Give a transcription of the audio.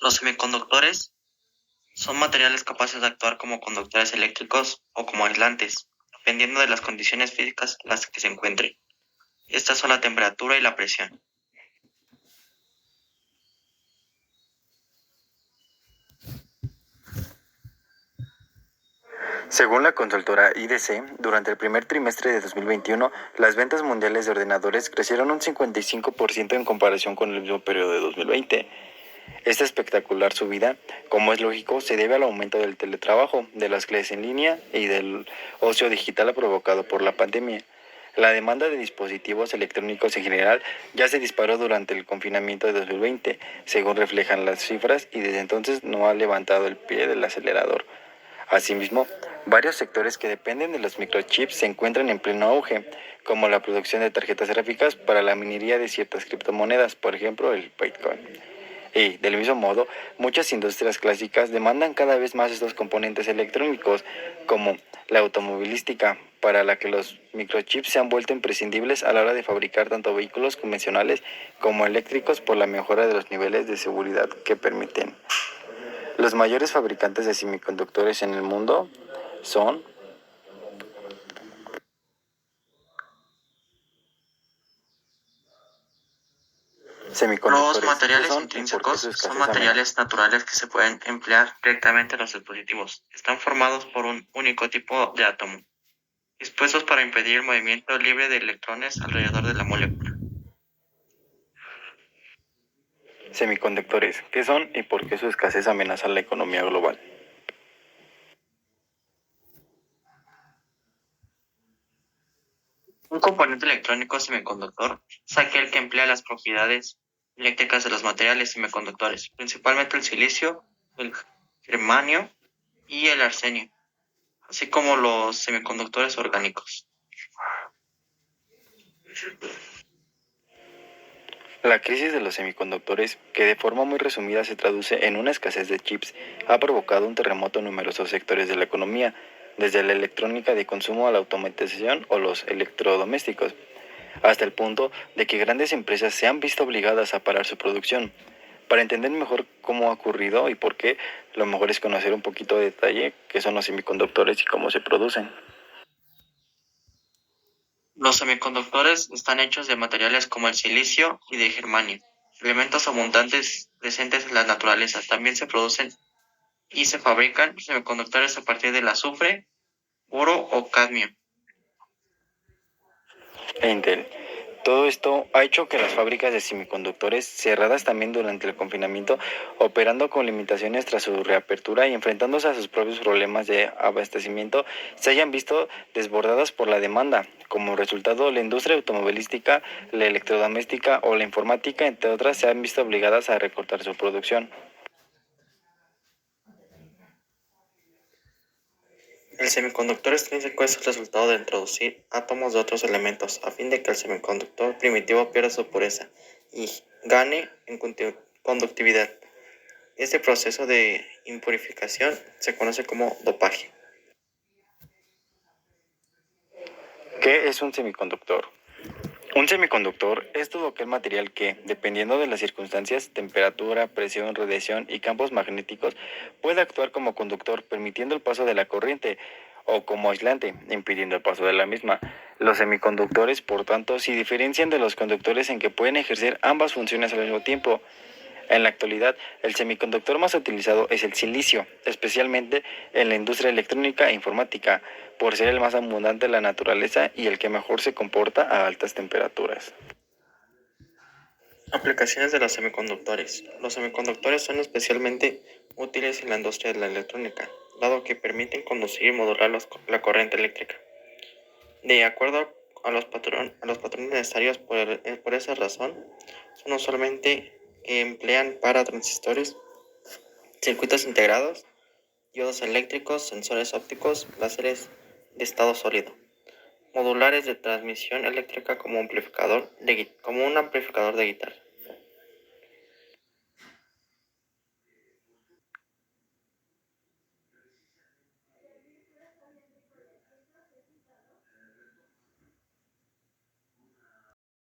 Los semiconductores son materiales capaces de actuar como conductores eléctricos o como aislantes, dependiendo de las condiciones físicas en las que se encuentren. Estas son la temperatura y la presión. Según la consultora IDC, durante el primer trimestre de 2021, las ventas mundiales de ordenadores crecieron un 55% en comparación con el mismo periodo de 2020. Esta espectacular subida, como es lógico, se debe al aumento del teletrabajo, de las clases en línea y del ocio digital provocado por la pandemia. La demanda de dispositivos electrónicos en general ya se disparó durante el confinamiento de 2020, según reflejan las cifras, y desde entonces no ha levantado el pie del acelerador. Asimismo, varios sectores que dependen de los microchips se encuentran en pleno auge, como la producción de tarjetas gráficas para la minería de ciertas criptomonedas, por ejemplo el Bitcoin. Y, del mismo modo, muchas industrias clásicas demandan cada vez más estos componentes electrónicos, como la automovilística, para la que los microchips se han vuelto imprescindibles a la hora de fabricar tanto vehículos convencionales como eléctricos por la mejora de los niveles de seguridad que permiten. Los mayores fabricantes de semiconductores en el mundo son Los semiconductores. ¿Qué materiales son y por qué su intrínsecos son escasez amenaza? materiales naturales que se pueden emplear directamente en los dispositivos. Están formados por un único tipo de átomo, dispuestos para impedir el movimiento libre de electrones alrededor de la molécula. Semiconductores. ¿Qué son y por qué su escasez amenaza la economía global? Un componente electrónico semiconductor es aquel que emplea las propiedades eléctricas de los materiales semiconductores, principalmente el silicio, el germanio y el arsenio, así como los semiconductores orgánicos. La crisis de los semiconductores, que de forma muy resumida se traduce en una escasez de chips, ha provocado un terremoto en numerosos sectores de la economía, desde la electrónica de consumo a la automatización o los electrodomésticos, hasta el punto de que grandes empresas se han visto obligadas a parar su producción. Para entender mejor cómo ha ocurrido y por qué, lo mejor es conocer un poquito de detalle qué son los semiconductores y cómo se producen. Los semiconductores están hechos de materiales como el silicio y de germanio, elementos abundantes presentes en la naturaleza. También se producen y se fabrican semiconductores a partir del azufre, oro o cadmio. Intel. Todo esto ha hecho que las fábricas de semiconductores, cerradas también durante el confinamiento, operando con limitaciones tras su reapertura y enfrentándose a sus propios problemas de abastecimiento, se hayan visto desbordadas por la demanda. Como resultado, la industria automovilística, la electrodoméstica o la informática, entre otras, se han visto obligadas a recortar su producción. El semiconductor extrínseco es el resultado de introducir átomos de otros elementos a fin de que el semiconductor primitivo pierda su pureza y gane en conductividad. Este proceso de impurificación se conoce como dopaje. ¿Qué es un semiconductor? Un semiconductor es todo aquel material que, dependiendo de las circunstancias, temperatura, presión, radiación y campos magnéticos, puede actuar como conductor permitiendo el paso de la corriente o como aislante, impidiendo el paso de la misma. Los semiconductores, por tanto, se diferencian de los conductores en que pueden ejercer ambas funciones al mismo tiempo. En la actualidad, el semiconductor más utilizado es el silicio, especialmente en la industria electrónica e informática, por ser el más abundante en la naturaleza y el que mejor se comporta a altas temperaturas. Aplicaciones de los semiconductores. Los semiconductores son especialmente útiles en la industria de la electrónica, dado que permiten conducir y modular la corriente eléctrica. De acuerdo a los patrones necesarios por esa razón, son usualmente que emplean para transistores, circuitos integrados, diodos eléctricos, sensores ópticos, láseres de estado sólido, modulares de transmisión eléctrica como un amplificador de guitarra.